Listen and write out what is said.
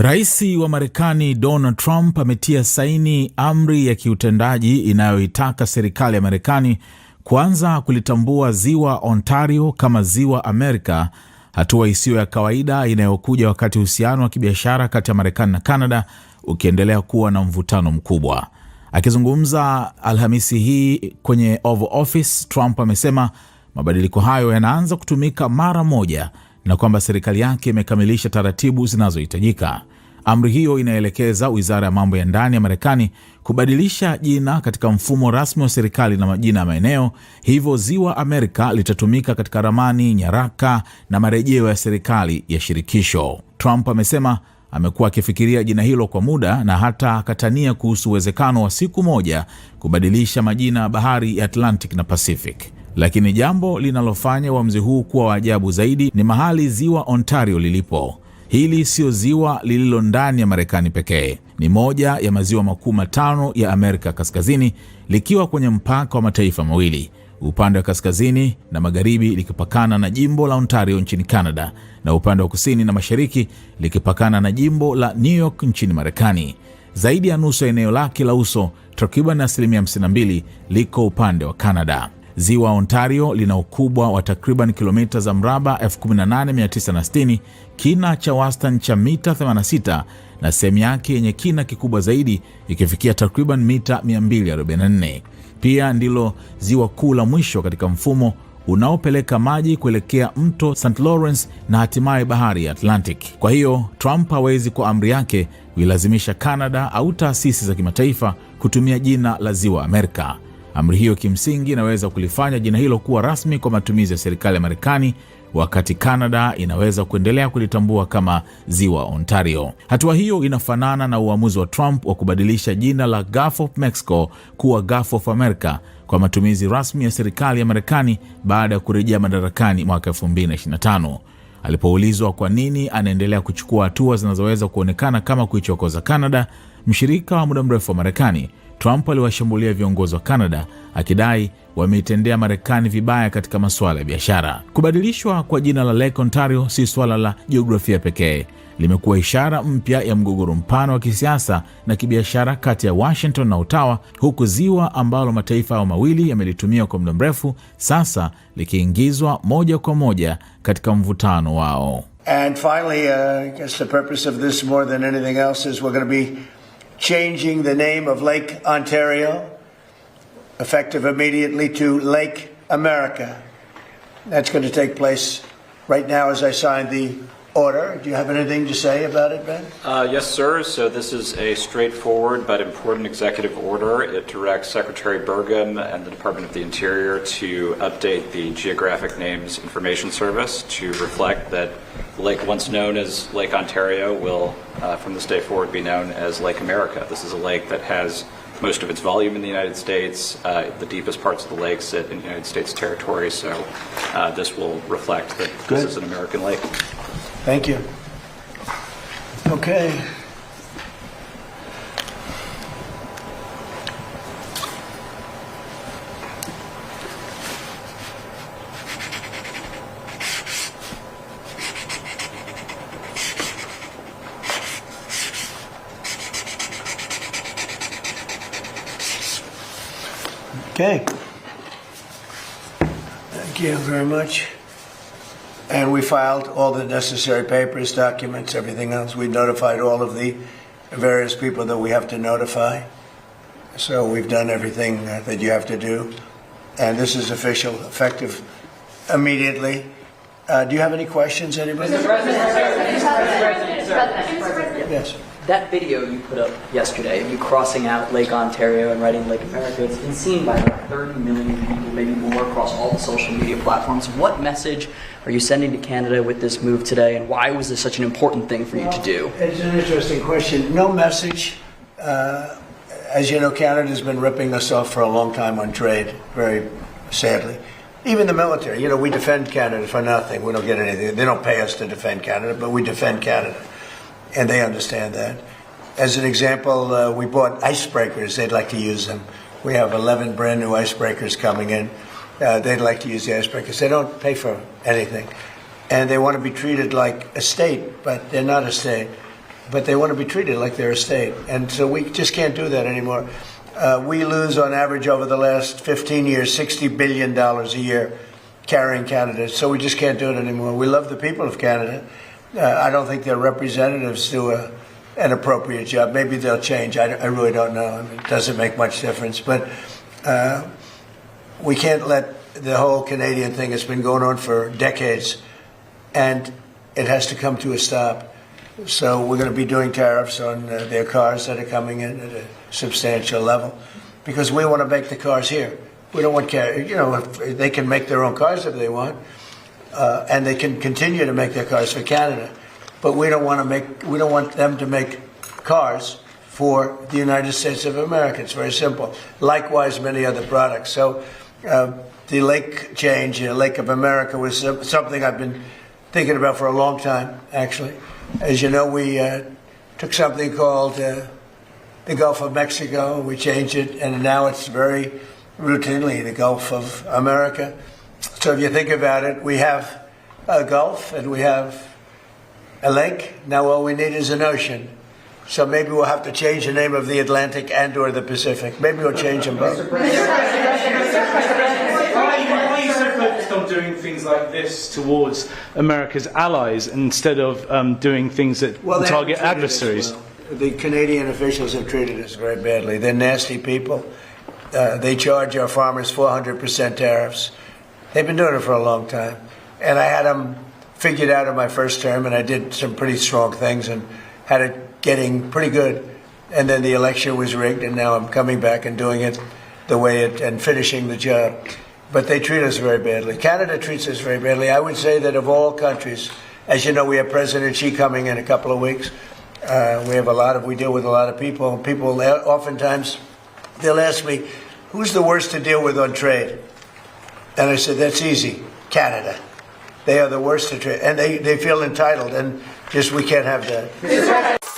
Rais wa Marekani Donald Trump ametia saini amri ya kiutendaji inayoitaka serikali ya Marekani kuanza kulitambua Ziwa Ontario kama Ziwa America, hatua isiyo ya kawaida inayokuja wakati uhusiano wa kibiashara kati ya Marekani na Canada ukiendelea kuwa na mvutano mkubwa. Akizungumza Alhamisi hii kwenye Oval Office, Trump amesema mabadiliko hayo yanaanza kutumika mara moja na kwamba serikali yake imekamilisha taratibu zinazohitajika. Amri hiyo inaelekeza Wizara ya Mambo ya Ndani ya Marekani kubadilisha jina katika mfumo rasmi wa serikali na majina ya maeneo, hivyo Ziwa America litatumika katika ramani, nyaraka na marejeo ya serikali ya shirikisho. Trump amesema amekuwa akifikiria jina hilo kwa muda na hata akatania kuhusu uwezekano wa siku moja kubadilisha majina ya bahari ya Atlantic na Pacific. Lakini jambo linalofanya uamuzi huu kuwa wa ajabu zaidi ni mahali Ziwa Ontario lilipo. Hili sio ziwa lililo ndani ya Marekani pekee. Ni moja ya maziwa makuu matano ya Amerika Kaskazini, likiwa kwenye mpaka wa mataifa mawili, upande wa kaskazini na magharibi likipakana na jimbo la Ontario nchini Canada, na upande wa kusini na mashariki likipakana na jimbo la New York nchini Marekani. Zaidi ya nusu ya eneo lake la uso, takriban 52%, liko upande wa Canada. Ziwa Ontario lina ukubwa wa takriban kilomita za mraba 18,960, kina cha wastani cha mita 86 na sehemu yake yenye kina kikubwa zaidi ikifikia takriban mita 244. Pia ndilo ziwa kuu la mwisho katika mfumo unaopeleka maji kuelekea mto St. Lawrence na hatimaye bahari ya Atlantic. Kwa hiyo Trump hawezi kwa amri yake kuilazimisha Canada au taasisi za kimataifa kutumia jina la Ziwa America. Amri hiyo kimsingi inaweza kulifanya jina hilo kuwa rasmi kwa matumizi ya serikali ya Marekani, wakati Canada inaweza kuendelea kulitambua kama Ziwa Ontario. Hatua hiyo inafanana na uamuzi wa Trump wa kubadilisha jina la Gulf of Mexico kuwa Gulf of America kwa matumizi rasmi ya serikali ya Marekani baada ya kurejea madarakani mwaka 2025. Alipoulizwa kwa nini anaendelea kuchukua hatua zinazoweza kuonekana kama kuichokoza Canada, mshirika wa muda mrefu wa Marekani, Trump aliwashambulia viongozi wa Canada akidai wameitendea Marekani vibaya katika masuala ya biashara. Kubadilishwa kwa jina la Lake Ontario si swala la jiografia pekee. Limekuwa ishara mpya ya mgogoro mpana wa kisiasa na kibiashara kati ya Washington na Ottawa, huku ziwa ambalo mataifa hayo mawili yamelitumia kwa muda mrefu sasa likiingizwa moja kwa moja katika mvutano wao. And finally, I guess the purpose of this more than anything else is we're going to be changing the name of Lake Ontario, effective immediately, to Lake America. That's going to take place right now as I sign the order. Do you have anything to say about it, Ben? Yes, sir. So this is a straightforward but important executive order. It directs Secretary Burgum and the Department of the Interior to update the Geographic Names Information Service to reflect that the lake once known as Lake Ontario will, from this day forward, be known as Lake America. This is a lake that has most of its volume in the United States. The deepest parts of the lake sit in United States territory, so this will reflect that this is an American lake. Thank you. Okay. Okay. Thank you very much. And we filed all the necessary papers, documents, everything else. We notified all of the various people that we have to notify. So we've done everything that you have to do. And this is official, effective immediately. Do you have any questions, anybody? Mr. President. Yes. That video you put up yesterday of you crossing out Lake Ontario and writing Lake America, it's been seen by about 30 million people, maybe more, across all the social media platforms. What message are you sending to Canada with this move today, and why was this such an important thing for you to do? It's an interesting question. No message. As you know, Canada's been ripping us off for a long time on trade, very sadly. Even the military, we defend Canada for nothing. We don't get anything. They don't pay us to defend Canada, but we defend Canada. And they understand that. As an example, we bought icebreakers. They'd like to use them. We have 11 brand new icebreakers coming in. They'd like to use the icebreakers. They don't pay for anything. And they want to be treated like a state, but they're not a state. but they want to be treated like they're a state. And so we just can't do that anymore. We lose on average over the last 15 years $60 billion a year carrying Canada. So we just can't do it anymore. We love the people of Canada. I don't think their representatives do an appropriate job. Maybe they'll change. I really don't know. I mean, it doesn't make much difference. But we can't let the whole Canadian thing has been going on for decades, and it has to come to a stop. So we're going to be doing tariffs on their cars that are coming in at a substantial level, because we want to make the cars here. We don't want, if they can make their own cars if they want, and they can continue to make their cars for Canada, but we don't want them to make cars for the United States of America. It's very simple. Likewise, many other products. So the lake change, Lake of America, was something I've been thinking about for a long time, actually. As you know, we took something called the Gulf of Mexico, we changed it, and now it's very routinely the Gulf of America. So if you think about it, we have a Gulf and we have a lake. Now all we need is an ocean. So maybe we'll have to change the name of the Atlantic and or the Pacific. Maybe we'll change them both. Why are you so focused on doing things like this towards America's allies instead of doing things that target adversaries? Well. The Canadian officials have treated us very badly. They're nasty people. They charge our farmers 400% tariffs. They've been doing it for a long time. And I had them figured out in my first term, and I did some pretty strong things and had it getting pretty good. And then the election was rigged, and now I'm coming back and doing it the way and finishing the job. But they treat us very badly. Canada treats us very badly. I would say that of all countries, as you know, we have President Xi coming in a couple of weeks. We deal with a lot of people. People oftentimes, they'll ask me, who's the worst to deal with on trade? And I said, that's easy, Canada. They are the worst to trade. And they feel entitled, and just we can't have that.